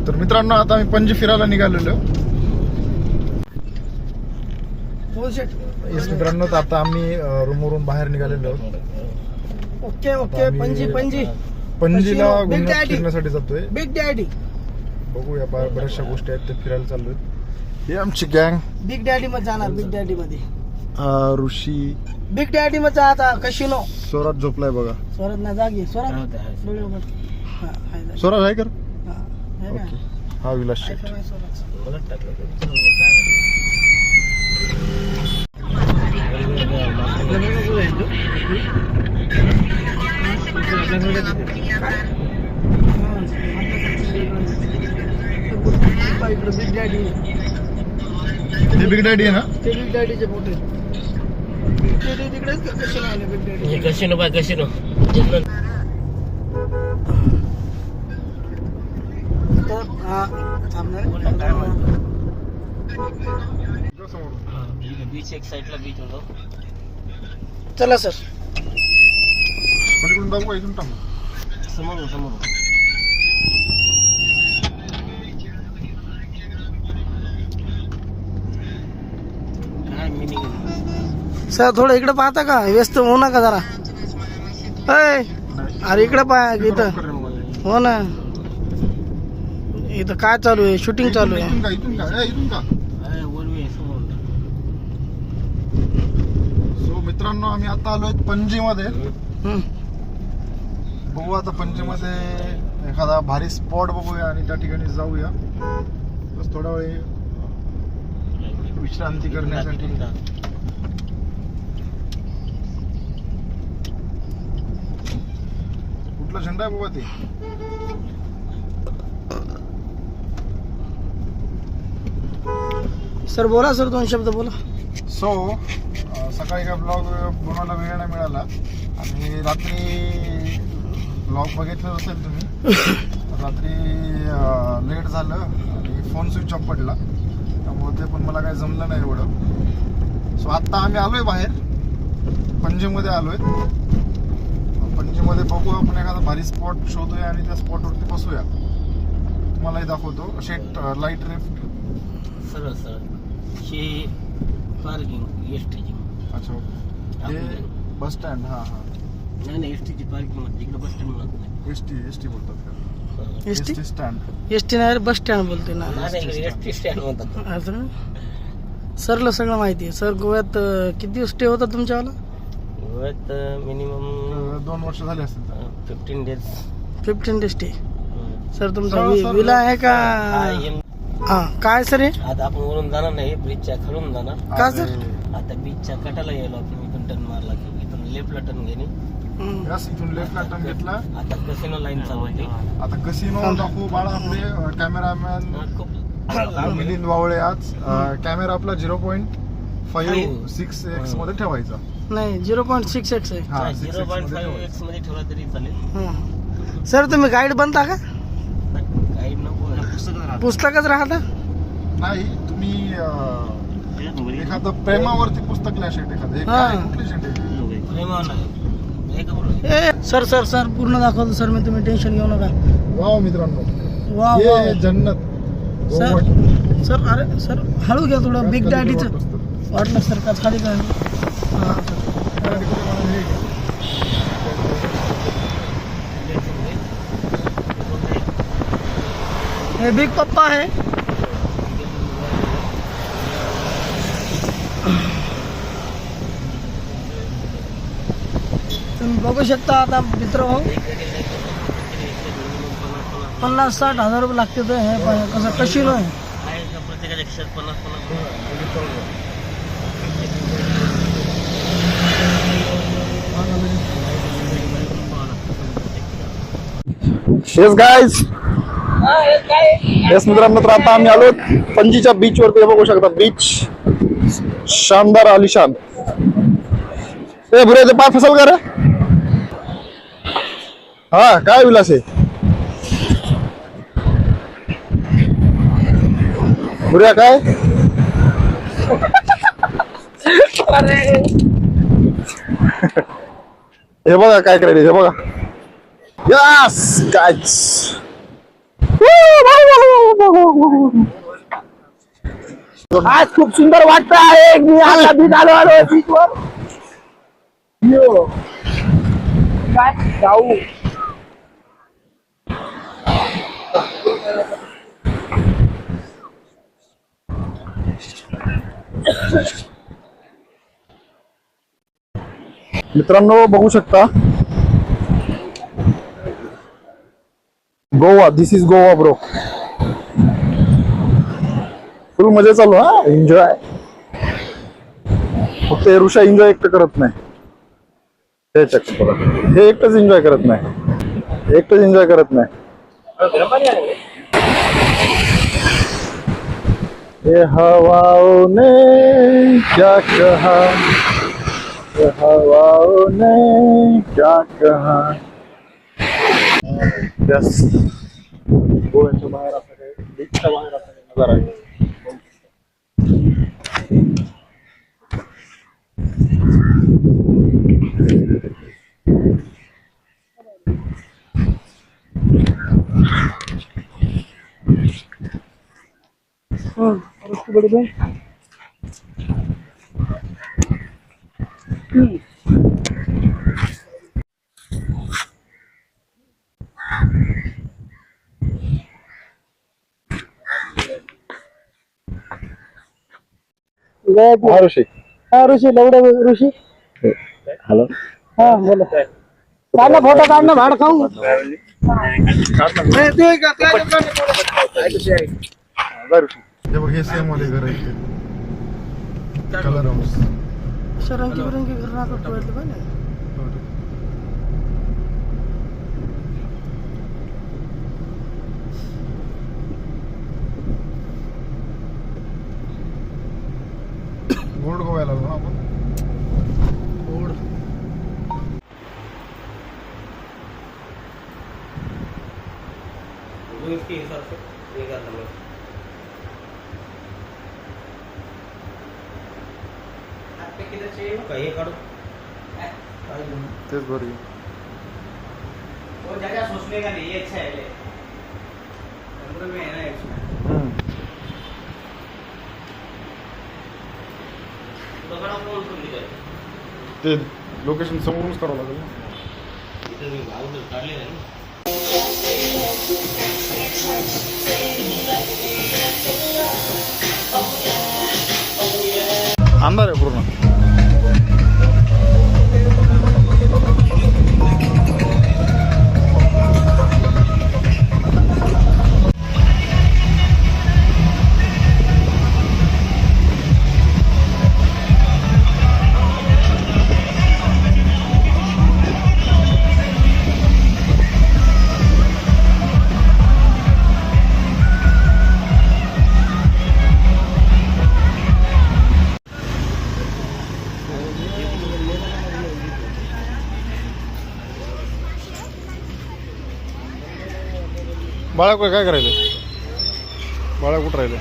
तर मित्रांनो आता आम्ही पणजी फिरायला निघालेलो. येस मित्रांनो, तर आता आम्ही रूमवरून बाहेर निघालेलो. Okay okay. पणजीला फिरण्यासाठी जातोय. बिग डॅडी बघूया, बऱ्याचशा गोष्टी आहेत ते फिरायला चाललोय. हे आमची गँग. बिग डॅडी मध्ये जाणार. बिग डॅडी मध्ये ऋषी. बिग डॅडी मध्ये आता कशिनो. स्वराज झोपलाय बघा. स्वराज ना जागी. स्वराज स्वराज आहे कर. हा विलास शेठ. Big daddy. हे बिग डॅडी आहे ना. ते बिग डॅडीचे फोटो तिकडेच कशिनो आहे. Big daddy casino by casino. Beach एक साइडला बीच होतो. चला सर. पलीकडून दाखवू, इथून टाकू. समोर काय मिनिंग. सर थोडं इकडे पाहता का? व्यस्त होऊ नका जरा. अरे इकडे पाहा इथं. हो ना, इथं काय चालू आहे? शूटिंग चालू आहे. इथून का. सो मित्रांनो, आम्ही आता आलोय पणजी मध्ये. बघू आता पणजी मध्ये एखादा भारी स्पॉट बघूया आणि त्या ठिकाणी जाऊया. बस थोडा वेळ विश्रांती करण्यासाठी. कुठला झेंडा आहे बाबा ते? सर बोला सर, 2 शब्द बोला. सो सकाळी काय ब्लॉग बनवायला वेळ नाही मिळाला आणि रात्री ब्लॉग बघितलं असेल तुम्ही. रात्री लेट झालं आणि फोन स्विच ऑफ पडला, त्यामुळे ते पण मला काही जमलं नाही एवढं. सो आत्ता आम्ही आलोय बाहेर, पणजीमध्ये आलोय. पणजीमध्ये बघू आपण एखादा भारी स्पॉट शोधूया आणि त्या स्पॉटवरती बसूया. तुम्हालाही दाखवतो. शेट लाईट रेफ्ट सरळ ही पार्किंग एसटीची. अच्छा, हे बस स्टँड. हा नाही एसटीची पार्किंग मध्ये. इकडे बस स्टँड म्हणत नाही. एसटी बोलतात का? ST stand. एसटी नाही, बस स्टँड बोलते ना. एसटी स्टँड म्हणतात. सरला सगळं माहिती आहे. सर गोव्यात किती दिवस स्टे होता तुमच्यावाला? गोव्यात मिनिमम 2 वर्ष झाले असतील. 15 डेज. 15 days stay. सर तुमचा विला आहे का? हा काय सर हे? आता आपण वरून जाणार नाही, ब्रिजच्या खालून जाणार. का सर? आता बीचच्या कटाला गेलो आपण. इथून टर्न मारला की इथून लेफ्टला टर्न घेणे. इथून लेफ्टला टर्न घेतला. आता कसिनो लाईन चालू होती. आता कसिनो दाखवू बाळा. आपले कॅमेरामॅन मिलिंद वावळे. आज कॅमेरा आपला 0.56x मध्ये ठेवायचा. नाही 0.6x आहे. हा 0.5x मध्ये ठेवला तरी चालेल. सर तुम्ही गाईड बनता का? गाईड नको, पुस्तकच राहता. नाही तुम्ही एखादं प्रेमावरती पुस्तक लिहा. शेट एखादं कुठली शेट सर सर सर पूर्ण दाखवतो सर मी. तुम्ही टेन्शन घेऊ नका. वाव मित्रांनो, वा हे जन्नत. सर सर अरे सर हळू घ्या थोडं. बिग डॅडीचं वाटलं सर का खाली काय. हे बिग पप्पा आहे. तुम्ही बघू शकता. आता मित्र हो 50-60 हजार रुपये लागते. तर हे कसं कशिनो आहे. येस गाईज, येस मित्रांनो, तर आता आम्ही आलो पणजीच्या बीच वरती. बघू शकता बीच शानदार आलिशान. ते बुरे ते पाय फसल का रे? हा काय विलास आहे बुऱ्या काय? हे बघा काय करायचं. हे बघा. यस गाईज, आज खूप सुंदर वाटत आहे. मी आता बीच आलो बीचवर. काय जाऊ मित्रांनो बघू शकता गोवा. दिस इज गोवा ब्रो. फुल मजा चालू. हा एन्जॉय. फक्त ऋषा एन्जॉय एकटं करत नाही. हे चक्क बघा. हे एकटंच एन्जॉय करत नाही. एकटंच एन्जॉय करत नाही. ये हवाओं ने क्या कहा, ये हवाओं ने क्या कहा. यस. गोव्याच्या बाहेर असं काही बीचच्या बाहेर असं काही नजारा आहे. हा ऋषी. ऋषी लवडे ऋषी. हॅलो. हा बोला. काढ फोटो काढ ना. भाड खाऊ. हे सेम वाले घर आहे. Colour house. रंगीबिरंगी घर राहतात पाहिजे. गोल्ड गोव्याला आलो ना आपण. गोड. इसके हिसाब से ये करना है. आपके किधर चाहिए कहीं काढो. तेच बरी. वो जगह सोचने का नहीं. ये अच्छा है. ले में है ना इसमें ते लोकेशन समोरूनच करावं लागेल ना. इधर मी भाव काढले नाही. अंधार आहे पूर्ण. बाळा काय करायले. बाळा कुठं राहिले.